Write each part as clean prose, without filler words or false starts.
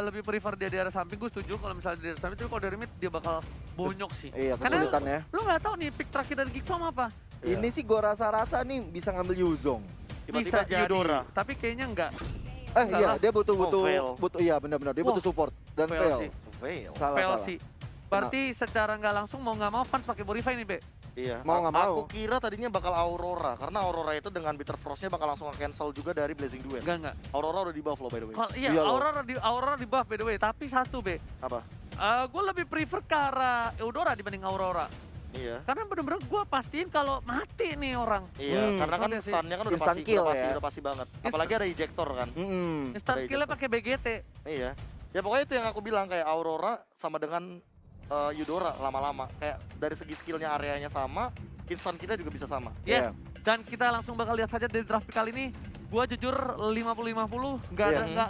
lebih prefer dia di area samping, gue setuju kalau misalnya di area samping, tapi kalau dari mid dia bakal bonyok sih. Iya, Karena kesulitan ya. lu nggak tahu nih pick terakhir dari Geekfarm apa. Iya. Ini sih gua rasa-rasa nih bisa ngambil Yuzong. Tiba-tiba Bisa jadi, Eudora. tapi kayaknya enggak. Iya, Salah. dia butuh fail. iya benar-benar dia Wah, butuh support dan fail fail. sih. Fail. Salah. Fail sih. Berarti secara nggak langsung mau nggak mau fans pakai Borify nih, Be. Iya. Mau nggak mau. Aku kira tadinya bakal Aurora karena Aurora itu dengan Bitter Frost-nya bakal langsung cancel juga dari Blazing Duel. Enggak. Aurora udah di buff loh by the way. Iya, Iya loh. Aurora di buff by the way, tapi satu, Be. Apa? Gue lebih prefer ke arah Eudora dibanding Aurora. Iya. Karena bener-bener gue pastiin kalau mati nih orang. Iya, karena kan Ngerti sih. stunnya kan udah Instant pasti, kill udah pasti, ya. udah pasti banget. Apalagi ada ejector kan. Instant Ada kill-nya ejector. pakai BGT. Iya. Ya pokoknya itu yang aku bilang kayak Aurora sama dengan Eudora lama-lama. Kayak dari segi skillnya areanya sama, instant killnya juga bisa sama. Yes. Iya. Dan kita langsung bakal lihat saja dari draft pick kali ini. Gua jujur 50-50,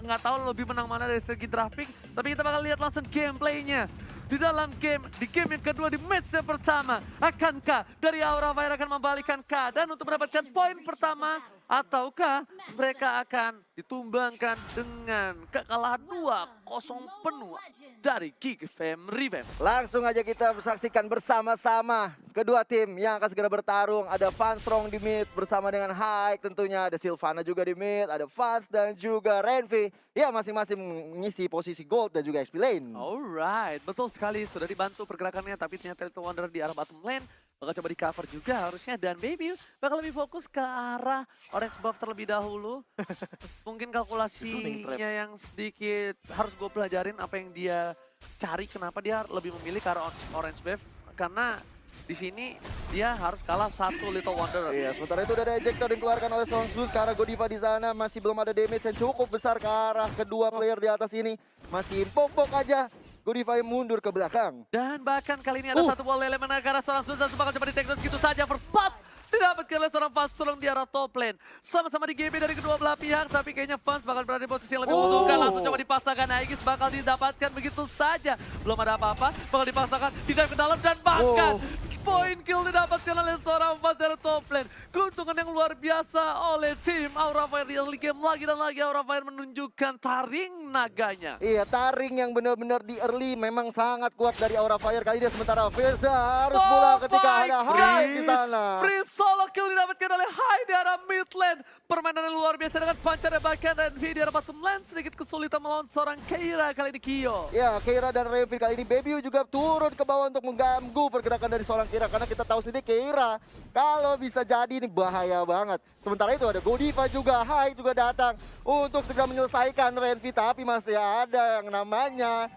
nggak tahu lebih menang mana dari segi draft pick, tapi kita bakal lihat langsung gameplaynya. Di dalam game, di game yang kedua, di match yang pertama, akankah dari Aura Fire akan membalikkan keadaan untuk mendapatkan poin pertama, ataukah mereka akan ditumbangkan dengan kekalahan 2-0 penuh dari Geekfarm Revamp. Langsung aja kita saksikan bersama-sama kedua tim yang akan segera bertarung. Ada Fanstrong di mid bersama dengan Haik tentunya. Ada Sylvana juga di mid, ada Fans dan juga Renvi. Ya masing-masing mengisi posisi gold dan juga XP lane. Alright, betul sekali. Sudah dibantu pergerakannya, tapi ternyata Little Wonder di arah bottom lane. Bakal coba di cover juga harusnya. Dan Baby bakal lebih fokus ke arah orange buff terlebih dahulu. Mungkin kalkulasinya yang sedikit harus gue pelajarin apa yang dia cari. Kenapa dia lebih memilih ke arah orange buff. Karena di sini dia harus kalah satu Little Wonder. Iya, sementara itu udah ada ejector yang dikeluarkan oleh Songsus ke arah Godiva di sana. Masih belum ada damage yang cukup besar ke arah kedua player di atas ini. Masih pok-pok aja. Godiva yang mundur ke belakang. Dan bahkan kali ini ada satu wall elemen ke arah seorang Susan. Bakal coba di-take down gitu saja. First blood didapatkan oleh seorang Fans Strong di arah top lane. Sama-sama di GB dari kedua belah pihak. Tapi kayaknya Fans bakal berada di posisi yang lebih menguntungkan. Langsung coba dipasangkan. Aegis bakal didapatkan begitu saja. Belum ada apa-apa. Bakal dipasangkan. Didive ke dalam dan bahkan poin kill didapatkan oleh seorang Fans dari top lane. Keuntungan yang luar biasa oleh tim Aura Fire di early game. Lagi dan lagi Aura Fire menunjukkan taring naganya. Iya, taring yang benar-benar di early memang sangat kuat dari Aura Fire. Kali ini sementara Firza harus pulang ketika ada Hai di sana. Free solo kill didapatkan oleh Hai di arah mid lane. Permainan yang luar biasa dengan pancarnya bahkan dan V di arah bottom lane. Sedikit kesulitan melawan seorang Keira kali ini Kyo. Ya, Keira dan Renvi kali ini Baby juga turun ke bawah untuk mengganggu pergerakan dari seorang Keira. Karena kita tahu sendiri Keira kalau bisa jadi ini bahaya banget. Sementara itu ada Godiva juga, Hai juga datang untuk segera menyelesaikan Renvi. Tapi masih ada yang namanya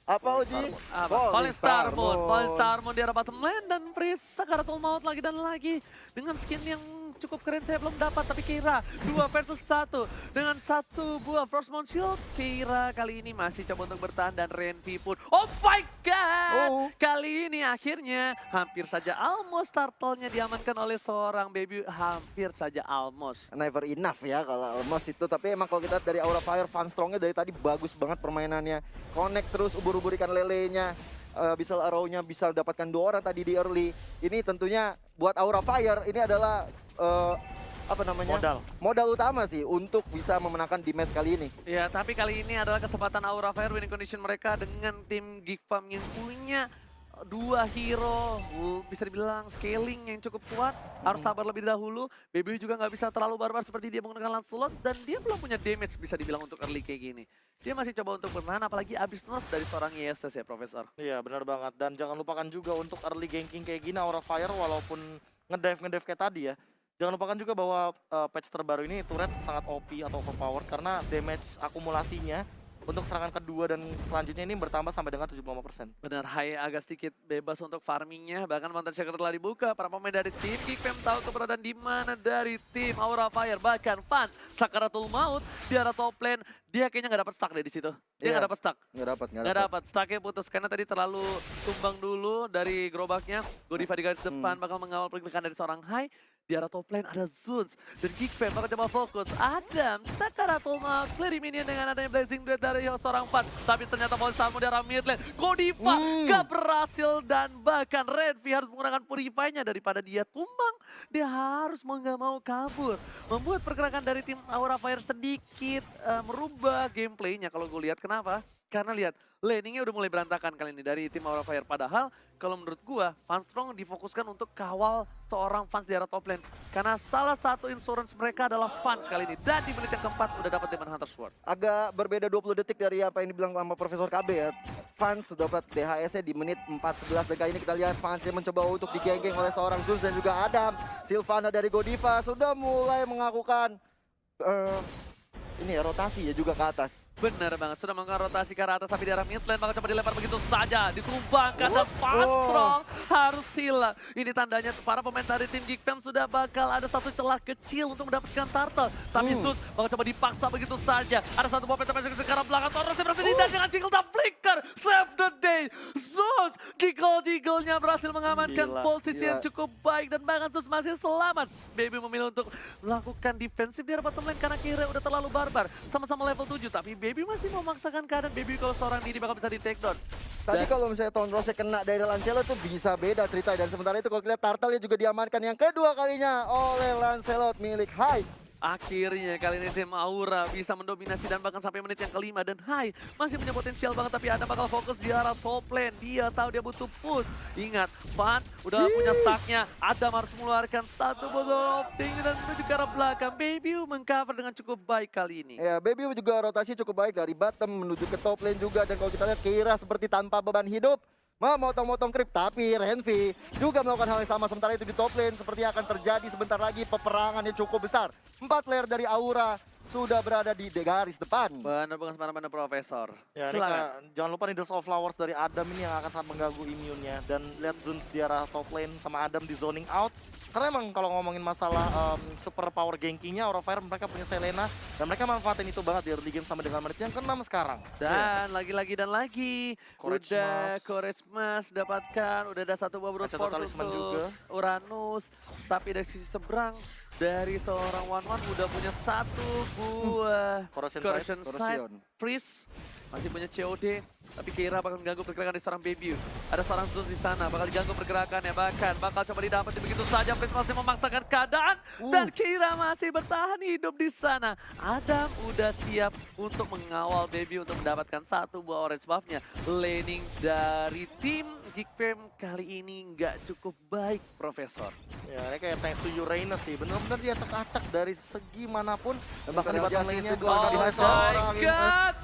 apa Uji? Falling Star Moon. Falling Star Moon di arah bottom lane dan Freeze Sakaratul Maut lagi dan lagi. Dengan skin yang cukup keren saya belum dapat, tapi Keira 2 versus 1 dengan satu buah Frost Moon Shield. Keira kali ini masih coba untuk bertahan dan Renvi pun, oh my god, kali ini akhirnya hampir saja almost turtle-nya diamankan oleh seorang Baby, hampir saja almost. Never enough ya kalau almost itu, tapi emang kalau kita lihat dari Aura Fire, Fan Strongnya dari tadi bagus banget permainannya. Connect terus, ubur-ubur ikan lelenya. Bisa arrow-nya bisa dapatkan 2 orang tadi di early. Ini tentunya buat Aura Fire ini adalah apa namanya? Modal utama sih untuk bisa memenangkan di match kali ini. Ya, tapi kali ini adalah kesempatan Aura Fire winning condition mereka dengan tim Geekfarm yang punya 2 hero, bisa dibilang scaling yang cukup kuat. Harus sabar lebih dahulu. Baby juga nggak bisa terlalu barbar seperti dia menggunakan Lancelot. Dan dia belum punya damage bisa dibilang untuk early kayak gini. Dia masih coba untuk bertahan, apalagi abis nerf dari seorang ISS ya, Profesor. Iya, benar banget. Dan jangan lupakan juga untuk early ganking kayak gini, Aura Fire walaupun ngedive kayak tadi ya. Jangan lupakan juga bahwa patch terbaru ini turret sangat OP atau overpowered karena damage akumulasinya untuk serangan kedua dan selanjutnya ini bertambah sampai dengan 75%. Benar, Hai agak sedikit bebas untuk farmingnya. Bahkan Mountain Shaker telah dibuka. Para pemain dari tim Geekfarm tahu keberadaan di mana dari tim Aura Fire. Bahkan Fan Sakaratul Maut di arah top lane. Dia kayaknya nggak dapat stuck deh di situ. Dia nggak dapat stuck. Nggak dapat. Stucknya putus karena tadi terlalu tumbang dulu dari gerobaknya. Godiva di garis depan bakal mengawal pergerakan dari seorang Hai. Di arah top lane ada Zuns dan Geekfam bakal coba fokus. Adam, Sakaratul Maut, Lady Minion dengan adanya Blazing Blade dari seorang Fan. Tapi ternyata Monster di arah mid lane. Godiva gak berhasil dan bahkan Renvi harus menggunakan Purify-nya daripada dia tumbang. Dia harus mau nggak mau kabur. Membuat pergerakan dari tim Aura Fire sedikit merubah gameplaynya kalau gue lihat. Kenapa? Karena lihat, laningnya udah mulai berantakan kali ini dari tim Aura Fire. Padahal kalau menurut gua, Funstrong difokuskan untuk kawal seorang fans di arah top lane. Karena salah satu insurance mereka adalah fans kali ini. Dan di menit yang keempat udah dapat Demon Hunter Sword. Agak berbeda 20 detik dari apa yang dibilang sama Profesor KB ya. Fans dapat DHS-nya di menit 4:11 dan kali ini kita lihat Fans yang mencoba untuk digeng-geng oleh seorang Zuns dan juga Adam. Sylvana dari Godiva sudah mulai mengakukan ini ya rotasi ya juga ke atas. Benar banget, sudah melakukan rotasi ke arah atas tapi di arah mid lane bakal coba dilempar begitu saja. Ditumbangkan dan Funstrong harus hilang. Ini tandanya para pemain dari tim Geekfam sudah bakal ada satu celah kecil untuk mendapatkan turtle. Tapi Zeus bakal coba dipaksa begitu saja. Ada satu buah peta masuk ke arah belakang. Torres berhasil dan dengan Jiggle dan flicker. Save the day. Zeus Jiggle-nya berhasil mengamankan posisi yang cukup baik. Dan bahkan Zeus masih selamat. Baby memilih untuk melakukan defensif di arah bottom lane karena kira udah terlalu barbar. Sama-sama level 7 tapi Baby masih memaksakan keadaan. Baby kalau seorang diri bakal bisa di take down. Tadi kalau misalnya Tone Rose kena dari Lancelot tuh bisa beda cerita. Dan sementara itu kalau kita lihat Turtle juga diamankan yang kedua kalinya oleh Lancelot milik Hai. Akhirnya kali ini tim Aura bisa mendominasi dan bahkan sampai menit yang kelima. Dan Hai masih punya potensial banget tapi Adam bakal fokus di arah top lane. Dia tahu dia butuh push. Ingat, Fans udah punya stacknya. Adam harus mengeluarkan satu botol of thing dan menuju ke arah belakang. Baby mengcover dengan cukup baik kali ini. Ya, Baby juga rotasi cukup baik dari bottom menuju ke top lane juga. Dan kalau kita lihat Keira seperti tanpa beban hidup. Memotong-motong creep, tapi Renvi juga melakukan hal yang sama. Sementara itu di top lane seperti akan terjadi sebentar lagi peperangan yang cukup besar. 4 player dari Aura sudah berada di garis depan. Benar banget mana Profesor. Ya, ini jangan lupa nih Dust of Flowers dari Adam ini yang akan sangat mengganggu imunnya. Dan lihat Zuns di arah top lane sama Adam di zoning out. Karena emang kalau ngomongin masalah super power gankingnya, Aura Fire mereka punya Selena. Dan mereka manfaatin itu banget di early game sama dengan menit yang ke-6 sekarang. Dan lagi. Courage Mas dapatkan. Udah ada satu buah brute force talisman untuk juga. Uranus. Tapi dari sisi seberang dari seorang One udah punya satu buah Corrosion Sight. Freeze masih punya COD. Tapi Keira bakal mengganggu pergerakan dari seorang Baby. Ada seorang Zeus di sana, bakal diganggu pergerakannya. Bahkan bakal coba didapetin begitu saja. Freeze masih memaksakan keadaan. Dan Keira masih bertahan hidup di sana. Adam udah siap untuk mengawal Baby untuk mendapatkan satu buah orange buff-nya. Laning dari tim Geekfam kali ini nggak cukup baik, Profesor. Ya, ini kayak thanks to Uranus sih. Bener-bener dia acak-acak dari segi manapun. Dan bahkan di bottom lane-nya. Oh my god!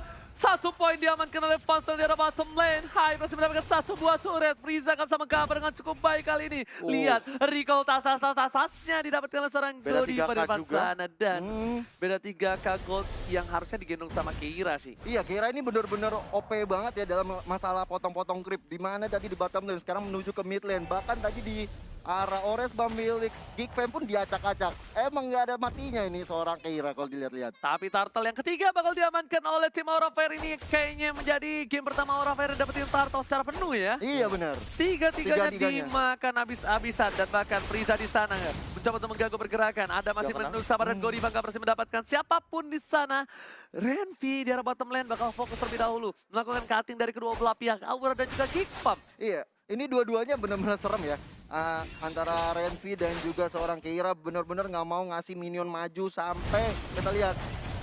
1 poin diamankan oleh Funstrong di arah bottom lane. Hai masih mendapatkan satu buah turret. Frieza akan sama cover dengan cukup baik kali ini. Lihat, recall tas-tasnya didapatkan oleh seorang Godiva di depan sana. Dan beda 3k gold yang harusnya digendong sama Keira sih. Iya, Keira ini benar-benar OP banget ya dalam masalah potong-potong creep. Dimana tadi di bottom lane, sekarang menuju ke mid lane. Bahkan tadi di arah Ores Bambilik Geekfam pun diacak-acak. Emang nggak ada matinya ini seorang Keira kalau dilihat-lihat. Tapi Turtle yang ketiga bakal diamankan oleh tim Aura Fire ini. Kayaknya menjadi game pertama Aura Fire dapetin Turtle secara penuh ya. Iya benar. Tiga-tiganya dimakan habis-habisan. Dan bahkan Frieza di sana mencoba untuk mengganggu pergerakan. Ada masih menunggu sabar dan Godiva nggak berhasil mendapatkan siapapun di sana. Renvi di arah bottom lane bakal fokus terlebih dahulu. Melakukan cutting dari kedua belah pihak. Aura dan juga Geekfam. Iya, ini dua-duanya benar-benar serem ya. Antara Renvi dan juga seorang Keira benar-benar nggak mau ngasih minion maju sampai kita lihat.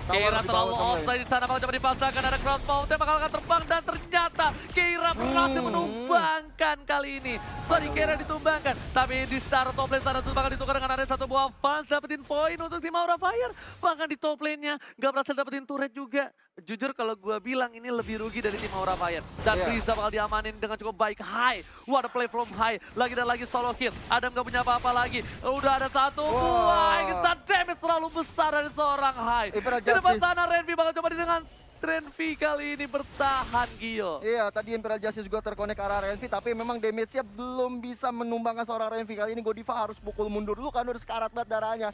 Keira terlalu offside di sana, bakal coba dipaksakan, ada crossbow, dia bakal akan terbang dan ternyata Keira berhasil menumbangkan kali ini. Sorry, Keira ditumbangkan, tapi di start top lane sana tuh bakal ditukar dengan ada satu buah fans dapetin poin untuk tim Aura Fire. Bahkan di top lane-nya nggak berhasil dapetin turret juga. Jujur kalau gue bilang ini lebih rugi dari tim Aura Fire. Dan Frieza bakal diamanin dengan cukup baik. Hai, what a play from Hai. Lagi dan lagi solo kill. Adam gak punya apa-apa lagi. Udah ada satu buah. Kita damage terlalu besar dari seorang Hai. Di depan sana Renvi bakal coba dengan Renvi kali ini bertahan, Gio. Iya, tadi Imperial Justice juga terkonek ke arah Renvi, tapi memang damage-nya belum bisa menumbangkan seorang Renvi. Kali ini Godiva harus pukul mundur dulu kan udah sekarat banget darahnya.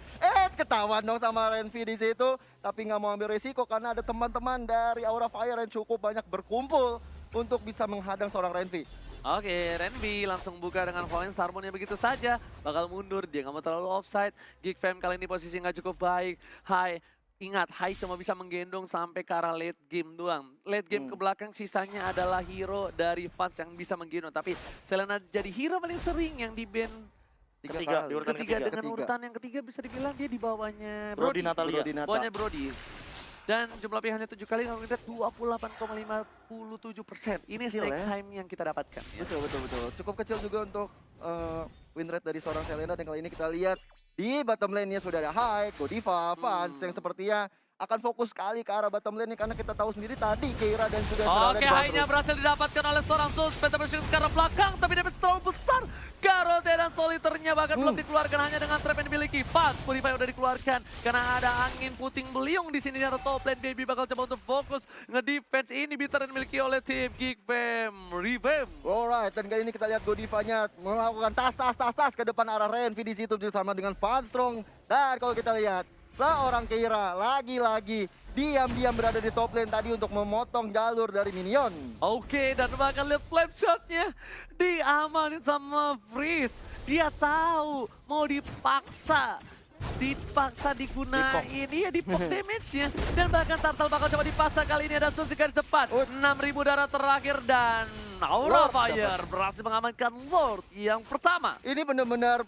Ketahuan dong sama Renvi di situ, tapi nggak mau ambil resiko karena ada teman-teman dari Aura Fire yang cukup banyak berkumpul untuk bisa menghadang seorang Renvi. Oke, Renby langsung buka dengan Fallen Starmoon yang begitu saja. Bakal mundur, dia nggak mau terlalu offside. Geek Fam kali ini posisi nggak cukup baik. Hai, ingat, Hai cuma bisa menggendong sampai ke arah late game doang. Late game ke belakang sisanya adalah hero dari fans yang bisa menggendong. Tapi Selena jadi hero paling sering yang di-ban Ketiga, di urutan ketiga ketiga. dengan urutan yang ketiga bisa dibilang dia di bawahnya Brody Brody. Natalia. Brody Nata. Bawahnya Brody. Dan jumlah pilihannya 7 kali, kalau kita 28,57%. Ini Kecil, snake ya. time yang kita dapatkan. Ya. Betul. Cukup kecil juga untuk win rate dari seorang Selena. Dan kali ini kita lihat di bottom lane-nya sudah ada Hyde, Godiva, Vans yang sepertinya akan fokus sekali ke arah bottom lane karena kita tahu sendiri tadi Keira dan juga sudah ada Oke, di bawah high-nya terus. berhasil didapatkan oleh seorang Sus. Penta bersyukur ke arah belakang, tapi damage terlalu besar. Garote dan Soliternya bahkan belum dikeluarkan hanya dengan trap yang dimiliki. Pas, Purify udah dikeluarkan karena ada angin puting beliung di sini di arah top lane. Baby bakal coba untuk fokus nge-defense ini bitter yang dimiliki oleh tim Geek Fam. Revamp. Alright, dan kali ini kita lihat Godivanya melakukan tas ke depan arah Renvi di situ bersama dengan Van Strong. Dan kalau kita lihat seorang Keira lagi-lagi diam-diam berada di top lane tadi untuk memotong jalur dari minion. Oke, dan bahkan lihat flame shotnya diamanin sama Freeze. Dia tahu mau dipaksa digunain, iya dipok damage-nya. Dan bahkan Turtle bakal coba dipaksa kali ini ada Sun di garis depan. 6.000 darah terakhir dan Aura Lord Fire berhasil mengamankan Lord yang pertama. Ini benar-benar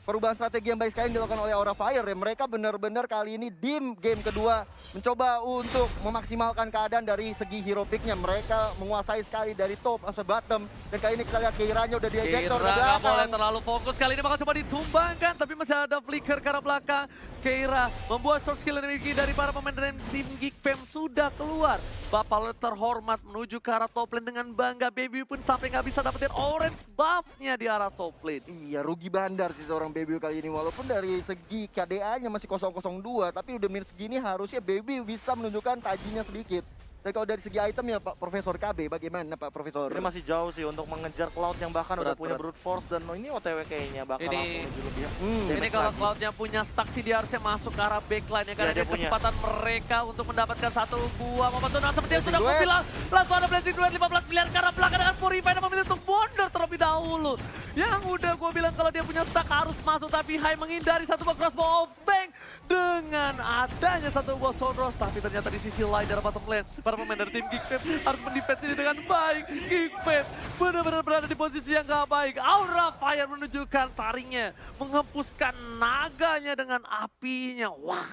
perubahan strategi yang baik sekali yang dilakukan oleh Aura Fire ya. Mereka benar-benar kali ini di game kedua mencoba untuk memaksimalkan keadaan dari segi hero pick-nya. Mereka menguasai sekali dari top sampai bottom. Dan kali ini kita lihat Keiranya udah di-ejector ke Keira nggak boleh belakang. terlalu fokus, kali ini bakal coba ditumbangkan, tapi masih ada flicker ke arah belakang. Keira membuat short skill yang dimiliki dari para pemain dan tim Geek Fam sudah keluar. Bapak terhormat menuju ke arah top lane dengan bangga. Baby pun sampai nggak bisa dapetin orange buff-nya di arah top lane. Iya, rugi bandar sih seorang Baby kali ini. Walaupun dari segi KDA-nya masih 002, tapi udah menit segini harusnya Baby bisa menunjukkan tajinya sedikit. Dan kalau dari segi item ya Pak Profesor KB, bagaimana Pak Profesor? Ini masih jauh sih untuk mengejar Cloud yang bahkan udah punya Berat. brute force dan ini OTW kayaknya bakal Ini- langsung menuju lebih. Ini damage kalau lagi. Cloud-nya punya stack sih dia harusnya masuk ke arah backline ya. Karena dia ini punya. kesempatan mereka untuk mendapatkan satu buah momentum. Nah, seperti yang Blazing sudah aku Duet. bilang, langsung ada Blazing Duet 15 miliar ke arah belakang dengan Purify dan memilih untuk bonder terlebih dahulu. Yang udah gue bilang kalau dia punya stack harus masuk, tapi Hai menghindari satu buah crossbow of tank dengan adanya satu buah Soundros. Tapi ternyata di sisi lain dari bottom lane, para pemain dari tim Geek Fam harus mendefense ini dengan baik. Geek Fam benar-benar berada di posisi yang gak baik. Aura Fire menunjukkan taringnya, menghempuskan naganya dengan apinya. Wah,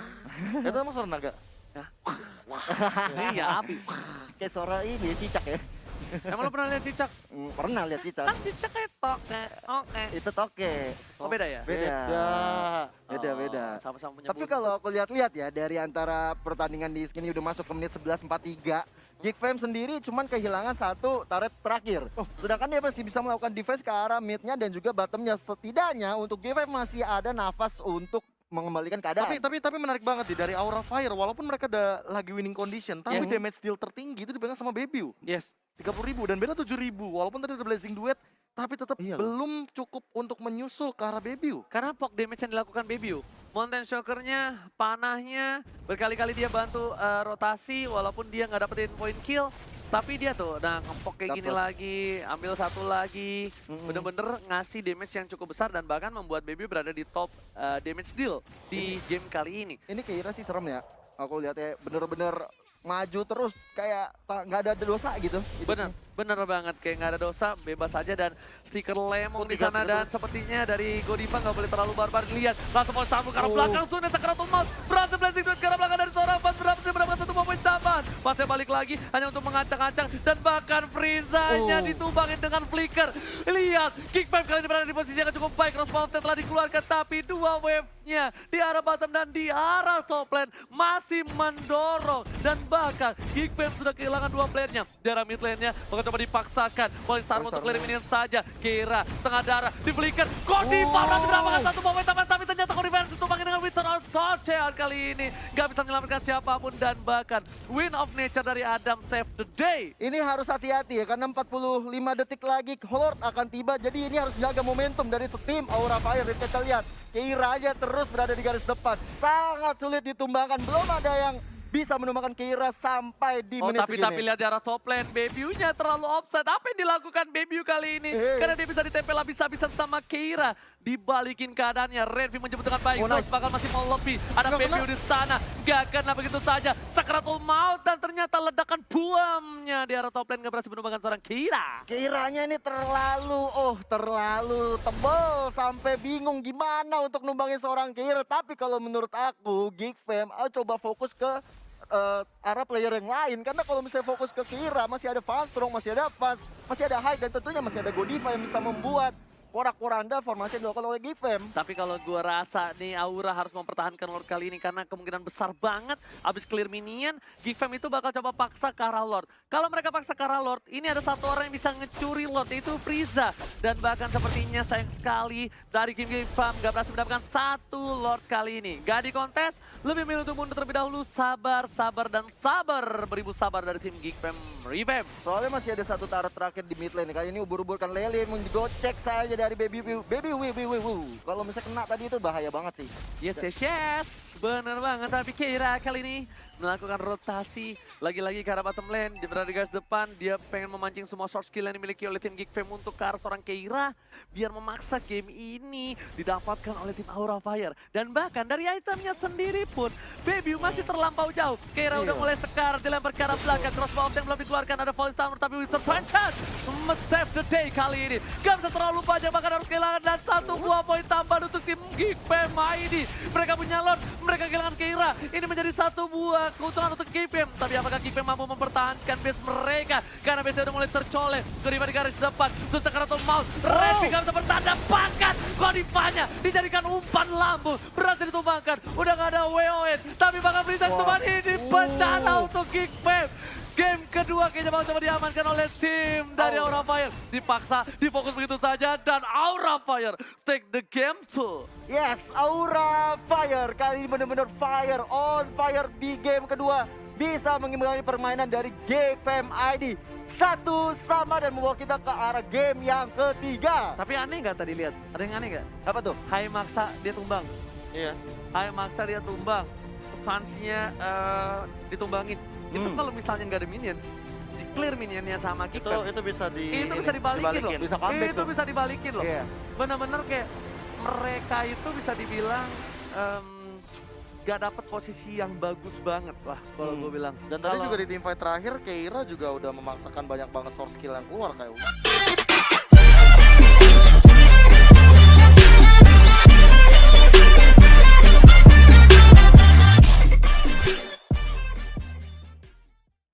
Itu emang suara naga. ini ya api. Kayak suara ini cicak ya. Emang lo pernah lihat cicak? Pernah lihat cicak. Kan cicak kayak toke. Oke. Itu toke. Oh beda ya? Beda. Sama-sama punya Tapi bulu. kalau aku lihat-lihat ya dari antara pertandingan di sini udah masuk ke menit 11:43. Geek Fam sendiri cuman kehilangan satu turret terakhir. Sedangkan dia masih bisa melakukan defense ke arah mid-nya dan juga bottom-nya. Setidaknya untuk Geek Fam masih ada nafas untuk mengembalikan keadaan. Tapi menarik banget nih dari Aura Fire walaupun mereka udah lagi winning condition, tapi Yes. damage deal tertinggi itu dipegang sama Baby. Yes. 30.000 dan beda 7.000 walaupun tadi ada Blazing Duet tapi tetap Iya loh. belum cukup untuk menyusul ke arah Baby. Karena poke damage yang dilakukan Baby. Mountain Shocker-nya, panahnya, berkali-kali dia bantu rotasi walaupun dia nggak dapetin point kill. Tapi dia tuh, nah ngepok kayak gini Dapet. lagi, ambil satu lagi. Bener-bener ngasih damage yang cukup besar dan bahkan membuat Baby berada di top damage deal di game kali ini. Ini Keira sih serem ya. Aku lihat ya bener-bener maju terus kayak nggak ada dosa gitu. Bener banget, kayak nggak ada dosa, bebas aja dan stiker lemong di sana dan sepertinya dari Godiva nggak boleh terlalu barbar dilihat. Langsung mau sambung ke arah belakang, Sun dan Sakaratul Maut berhasil blazing duit ke arah belakang dari seorang Fans berhasil mendapatkan satu poin tambahan. Pasnya balik lagi hanya untuk mengacang-acang dan bahkan Frieza-nya ditumbangin dengan flicker. Lihat, Geek Fam kali ini berada di posisi yang cukup baik. Crossbow telah dikeluarkan tapi dua wave-nya di arah bottom dan di arah top lane masih mendorong dan bahkan Geek Fam sudah kehilangan dua playernya. Di arah mid lane-nya bakal coba dipaksakan. Fallen Star untuk clear minion saja. Keira setengah darah di flicker. Godiva berhasil mendapatkan satu poin tambahan tapi ternyata Godiva harus ditumbangin dengan Wizard of Torchean kali ini. Gak bisa menyelamatkan siapapun dan bahkan win of nature dari Adam save the day. Ini harus hati-hati ya karena 45 detik lagi Lord akan tiba. Jadi ini harus jaga momentum dari tim Aura Fire. Dan kita lihat Keira aja terus berada di garis depan. Sangat sulit ditumbangkan. Belum ada yang bisa menumbangkan Keira sampai di Oh menit tapi segini. lihat di arah top lane, Bebiu-nya terlalu offside. Apa yang dilakukan Bebiu kali ini? Karena dia bisa ditempel habis-habisan sama Keira. Dibalikin keadaannya, Redvi menjemput dengan baik. Oh, nice. Bakal masih mau lebih. Ada Nggak Bebiu di sana. Gak kena begitu saja. Sakratul Maut dan ternyata ledakan buamnya di arah top lane gak berhasil menumbangkan seorang Keira. Keiranya ini terlalu tebal sampai bingung gimana untuk numbangin seorang Keira. Tapi kalau menurut aku, Geek Fam coba fokus ke arah player yang lain. Karena kalau misalnya fokus ke Keira, masih ada Fanstrong, masih ada Fast, masih ada Hyde, dan tentunya masih ada Godiva yang bisa membuat porak-poranda formasi yang dilakukan oleh Geek Fam. Tapi kalau gua rasa nih Aura harus mempertahankan Lord kali ini karena kemungkinan besar banget abis clear minion, Geek Fam itu bakal coba paksa ke arah Lord. Kalau mereka paksa ke arah Lord, ini ada satu orang yang bisa ngecuri Lord, yaitu Frieza. Dan bahkan sepertinya sayang sekali dari Geek Fam gak berhasil mendapatkan satu Lord kali ini. Gak di kontes, lebih milih untuk mundur terlebih dahulu. Sabar, dan sabar. Beribu sabar dari tim Geek Fam Revamp. Soalnya masih ada satu turret terakhir di mid lane. Kali ini ubur-uburkan Lele yang menggocek saja dari Baby. Kalau misalnya kena tadi itu bahaya banget sih. Yes. Bener banget. Tapi Keira kali ini melakukan rotasi. Lagi-lagi ke arah bottom lane. Dia berada di garis depan. Dia pengen memancing semua short skill yang dimiliki oleh tim Geek Fam untuk ke arah seorang Keira. Biar memaksa game ini didapatkan oleh tim Aura Fire. Dan bahkan dari itemnya sendiri pun, Bebiu masih terlampau jauh. Keira udah mulai sekar. Dilempar ke arah belakang. Crossbow yang belum dikeluarkan. Ada Falling Stammer. Tapi Wither franchise save the day kali ini. Gak bisa terlalu banyak. Bahkan harus kehilangan. Dan satu buah poin tambahan untuk tim Geek Fam ID. Mereka punya Lord. Mereka kehilangan Keira. Ini menjadi satu buah keuntungan untuk Geek Fam. Tapi apakah Geek Fam mampu mempertahankan base mereka? Karena base udah mulai tercolek. Godiva di garis depan. Terus Sakratul Maut. Redvi gak bisa bertanda. Bahkan Godivanya dijadikan umpan lambung. Berhasil ditumbangkan. Udah gak ada WON. Tapi bahkan Frieza ditumbangkan ini bencana untuk Geek Fam. Game kedua kayaknya bakal coba diamankan oleh tim dari Aura Fire. Dipaksa, difokus begitu saja. Dan Aura Fire take the game to. Yes, Aura Fire kali ini benar-benar fire on fire di game kedua. Bisa mengimbangi permainan dari Geek Fam ID. 1-1 dan membawa kita ke arah game yang ketiga. Tapi aneh gak tadi lihat? Ada yang aneh gak? Apa tuh? Hai maksa dia tumbang. Iya. Hai maksa dia tumbang. Fansnya ditumbangin. Itu kalau misalnya nggak ada minion, di clear minionnya sama Geek Fam. Itu bisa Dibalikin loh. Bisa comeback Itu tuh. bisa dibalikin loh. Iya. Bener-bener kayak mereka itu bisa dibilang gak dapat posisi yang bagus banget lah kalau gue bilang. Dan tadi Kalau- juga di teamfight terakhir Keira juga udah memaksakan banyak banget source skill yang keluar kayak